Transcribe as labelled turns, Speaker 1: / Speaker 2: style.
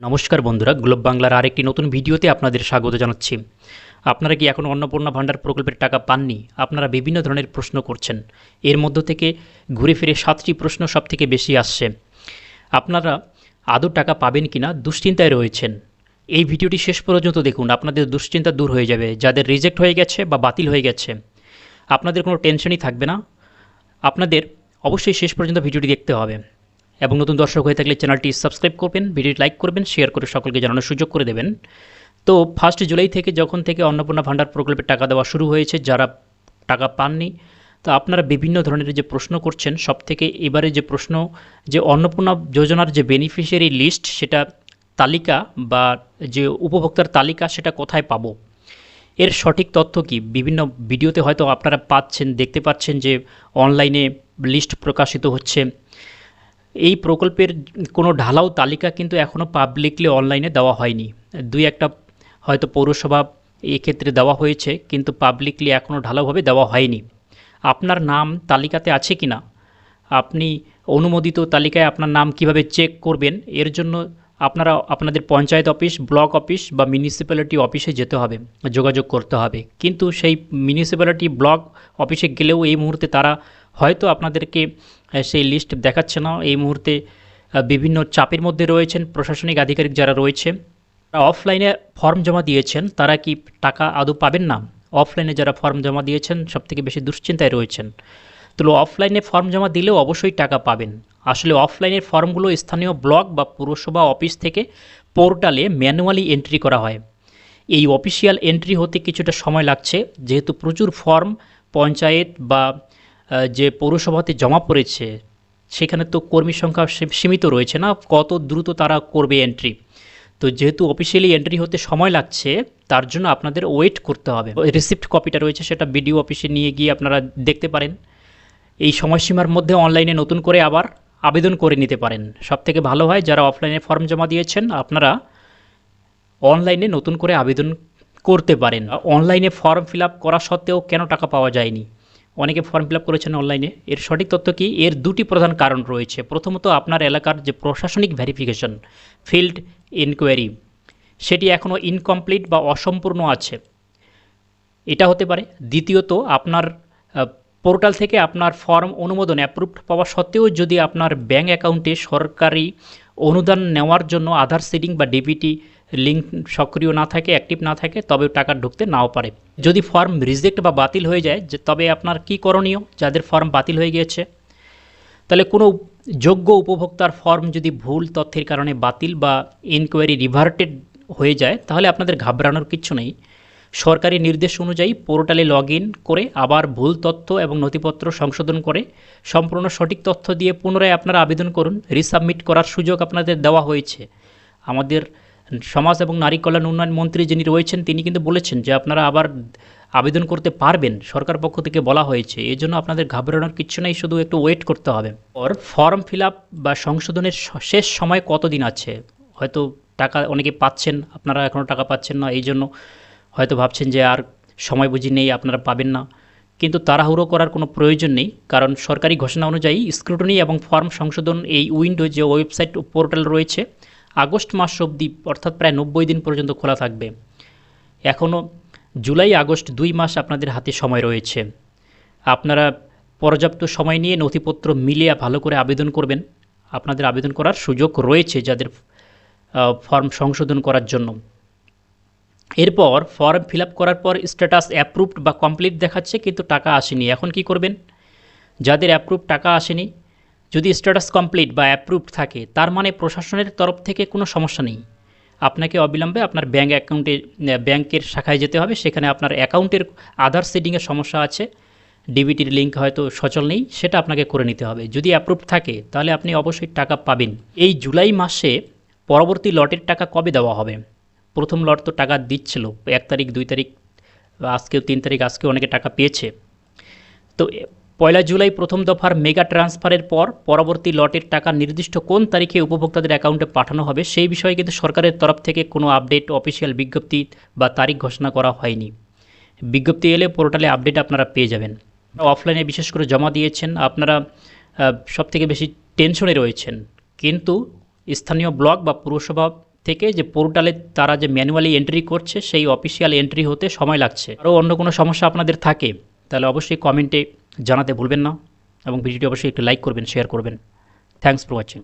Speaker 1: নমস্কার বন্ধুরা, গ্লোব বাংলার আরেকটি নতুন ভিডিওতে আপনাদের স্বাগত জানাচ্ছি। আপনারা কি এখনও অন্নপূর্ণা ভাণ্ডার প্রকল্পের টাকা পাননি? আপনারা বিভিন্ন ধরনের প্রশ্ন করছেন। এর মধ্য থেকে ঘুরে ফিরে 7টি প্রশ্ন সবথেকে বেশি আসছে। আপনারা আদৌ টাকা পাবেন কিনা দুশ্চিন্তায় রয়েছেন। এই ভিডিওটি শেষ পর্যন্ত দেখুন, আপনাদের দুশ্চিন্তা দূর হয়ে যাবে। যাদের রিজেক্ট হয়ে গেছে বা বাতিল হয়ে গেছে, আপনাদের কোনো টেনশনই থাকবে না। আপনাদের অবশ্যই শেষ পর্যন্ত ভিডিওটি দেখতে হবে এবং নতুন দর্শক হয়ে থাকলে চ্যানেলটি সাবস্ক্রাইব করবেন, ভিডিওটি লাইক করবেন, শেয়ার করে সকলকে জানানোর সুযোগ করে দেবেন। তো 1 জুলাই থেকে যখন থেকে অন্নপূর্ণা ভাণ্ডার প্রকল্পের টাকা দেওয়া শুরু হয়েছে, যারা টাকা পাননি, তো আপনারা বিভিন্ন ধরনের যে প্রশ্ন করছেন, সবথেকে এবারে যে প্রশ্ন, যে অন্নপূর্ণা যোজনার যে বেনিফিশিয়ারি লিস্ট, সেটা তালিকা বা যে উপভোক্তার তালিকা, সেটা কোথায় পাবো, এর সঠিক তথ্য কি? বিভিন্ন ভিডিওতে হয়তো আপনারা পাচ্ছেন, দেখতে পাচ্ছেন যে অনলাইনে লিস্ট প্রকাশিত হচ্ছে। এই প্রকল্পের কোনো ঢালাও তালিকা কিন্তু এখনও পাবলিকলি অনলাইনে দেওয়া হয়নি। দুই একটা হয়তো পৌরসভা এক্ষেত্রে দেওয়া হয়েছে, কিন্তু পাবলিকলি এখনও ঢালাওভাবে দেওয়া হয়নি। আপনার নাম তালিকাতে আছে কি না, আপনি অনুমোদিত তালিকায় আপনার নাম কিভাবে চেক করবেন, এর জন্য আপনারা আপনাদের পঞ্চায়েত অফিস, ব্লক অফিস বা মিউনিসিপ্যালিটি অফিসে যেতে হবে, যোগাযোগ করতে হবে। কিন্তু সেই মিউনিসিপ্যালিটি, ব্লক অফিসে গেলেও এই মুহূর্তে তারা হয়তো আপনাদেরকে সেই লিস্ট দেখাচ্ছে না। এই মুহূর্তে বিভিন্ন চাপের মধ্যে রয়েছেন প্রশাসনিক আধিকারিক যারা রয়েছে। অফলাইনে ফর্ম জমা দিয়েছেন, তারা কি টাকা আদৌ পাবেন না? অফলাইনে যারা ফর্ম জমা দিয়েছেন সবথেকে বেশি দুশ্চিন্তায় রয়েছেন। তো অফলাইনে ফর্ম জমা দিলেও অবশ্যই টাকা পাবেন। আসলে অফলাইনের ফর্মগুলো স্থানীয় ব্লক বা পুরসভা অফিস থেকে পোর্টালে ম্যানুয়ালি এন্ট্রি করা হয়। এই অফিসিয়াল এন্ট্রি হতে কিছুটা সময় লাগছে, যেহেতু প্রচুর ফর্ম পঞ্চায়েত বা যে পৌরসভাতে জমা পড়েছে, সেখানে তো কর্মী সংখ্যা সীমিত রয়েছে না, কত দ্রুত তারা করবে এন্ট্রি। তো যেহেতু অফিসিয়ালি এন্ট্রি হতে সময় লাগছে, তার জন্য আপনাদের ওয়েট করতে হবে। রিসিপ্ট কপিটা রয়েছে, সেটা বিডিও অফিসে নিয়ে গিয়ে আপনারা দেখতে পারেন। এই সময়সীমার মধ্যে অনলাইনে নতুন করে আবার আবেদন করে নিতে পারেন। সবথেকে ভালো হয় যারা অফলাইনে ফর্ম জমা দিয়েছেন, আপনারা অনলাইনে নতুন করে আবেদন করতে পারেন। অনলাইনে ফর্ম ফিল আপ করা সত্ত্বেও কেন টাকা পাওয়া যায়নি? অনেকে ফর্ম ফিল আপ করেছেন অনলাইনে, এর সঠিক তথ্য কি? এর দুটি প্রধান কারণ রয়েছে। প্রথমত, আপনার এলাকার যে প্রশাসনিক ভেরিফিকেশন, ফিল্ড ইনকোয়ারি, সেটি এখনও ইনকমপ্লিট বা অসম্পূর্ণ আছে, এটা হতে পারে। দ্বিতীয়ত, আপনার পোর্টাল থেকে আপনার ফর্ম অনুমোদন অ্যাপ্রুভড পাওয়া সত্ত্বেও যদি আপনার ব্যাঙ্ক অ্যাকাউন্টে সরকারি অনুদান নেওয়ার জন্য আধার সিডিং বা ডিবিটি লিঙ্ক সক্রিয় না থাকে, অ্যাক্টিভ না থাকে, তবে টাকা ঢুকতে নাও পারে। যদি ফর্ম রিজেক্ট বা বাতিল হয়ে যায়, তবে আপনার কি করণীয়? যাদের ফর্ম বাতিল হয়ে গিয়েছে, তাহলে কোনো যোগ্য উপভোক্তার ফর্ম যদি ভুল তথ্যের কারণে বাতিল বা ইনকোয়ারি রিভার্টেড হয়ে যায়, তাহলে আপনাদের ঘাবড়ানোর কিচ্ছু নেই। সরকারি নির্দেশ অনুযায়ী পোর্টালে লগ ইন করে আবার ভুল তথ্য এবং নথিপত্র সংশোধন করে সম্পূর্ণ সঠিক তথ্য দিয়ে পুনরায় আপনারা আবেদন করুন। রিসাবমিট করার সুযোগ আপনাদের দেওয়া হয়েছে। আমাদের সমাজ এবং নারী কল্যাণ উন্নয়ন মন্ত্রী যিনি রয়েছেন, তিনি কিন্তু বলেছেন যে আপনারা আবার আবেদন করতে পারবেন, সরকার পক্ষ থেকে বলা হয়েছে। এই জন্য আপনাদের ঘাবড়ানোর কিচ্ছু নেই, শুধু একটু ওয়েট করতে হবে। ওর ফর্ম ফিল আপ বা সংশোধনের শেষ সময় কতদিন আছে? হয়তো টাকা অনেকে পাচ্ছেন, আপনারা এখনও টাকা পাচ্ছেন না, এই জন্য হয়তো ভাবছেন যে আর সময় বুঝি নেই, আপনারা পাবেন না। কিন্তু তাড়াহুড়ো করার কোনো প্রয়োজন নেই, কারণ সরকারি ঘোষণা অনুযায়ী স্ক্রুটনি এবং ফর্ম সংশোধন এই উইন্ডো যে ওয়েবসাইট পোর্টাল রয়েছে, আগস্ট মাস অবধি, অর্থাৎ প্রায় 90 দিন পর্যন্ত খোলা থাকবে। এখনও জুলাই আগস্ট 2 মাস আপনাদের হাতে সময় রয়েছে। আপনারা পর্যাপ্ত সময় নিয়ে নথিপত্র মিলিয়ে ভালো করে আবেদন করবেন। আপনাদের আবেদন করার সুযোগ রয়েছে যাদের ফর্ম সংশোধন করার জন্য। এরপর ফর্ম ফিল আপ করার পর স্ট্যাটাস অ্যাপ্রুভড বা কমপ্লিট দেখাচ্ছে, কিন্তু টাকা আসেনি। এখন কি করবেন? যাদের অ্যাপ্রুভ টাকা আসেনি, যদি স্ট্যাটাস কমপ্লিট বা অ্যাপ্রুভড থাকে, তার মানে প্রশাসনের তরফ থেকে কোনো সমস্যা নেই। আপনাকে অবিলম্বে আপনার ব্যাঙ্ক অ্যাকাউন্টে, ব্যাংকের শাখায় যেতে হবে। সেখানে আপনার অ্যাকাউন্টের আধার সিডিংয়ের সমস্যা আছে, ডিবিটির লিঙ্ক হয়তো সচল নেই, সেটা আপনাকে করে নিতে হবে। যদি অ্যাপ্রুভড থাকে, তাহলে আপনি অবশ্যই টাকা পাবেন। এই জুলাই মাসে পরবর্তী লটের টাকা কবে দেওয়া হবে? প্রথম লট তো টাকা দিচ্ছিল 1 তারিখ, 2 তারিখ, আজকেও 3 তারিখ, আজকেও অনেকে টাকা পেয়েছে। তো 1 জুলাই প্রথম দফার মেগা ট্রান্সফারের পর পরবর্তী লটের টাকা নির্দিষ্ট কোন তারিখে উপভোক্তাদের অ্যাকাউন্টে পাঠানো হবে, সেই বিষয়ে কিন্তু সরকারের তরফ থেকে কোনো আপডেট, অফিসিয়াল বিজ্ঞপ্তি বা তারিখ ঘোষণা করা হয়নি। বিজ্ঞপ্তি এলে পোর্টালে আপডেট আপনারা পেয়ে যাবেন। অফলাইনে বিশেষ করে জমা দিয়েছেন, আপনারা সবথেকে বেশি টেনশনে রয়েছেন, কিন্তু স্থানীয় ব্লক বা পুরসভা থেকে যে পোর্টালে তারা যে ম্যানুয়ালি এন্ট্রি করছে সেই অফিসিয়াল এন্ট্রি হতে সময় লাগছে। আরও অন্য কোনো সমস্যা আপনাদের থাকে তাহলে অবশ্যই কমেন্টে জানাতে ভুলবেন না এবং ভিডিওটি অবশ্যই একটু লাইক করবেন, শেয়ার করবেন। Thanks for watching.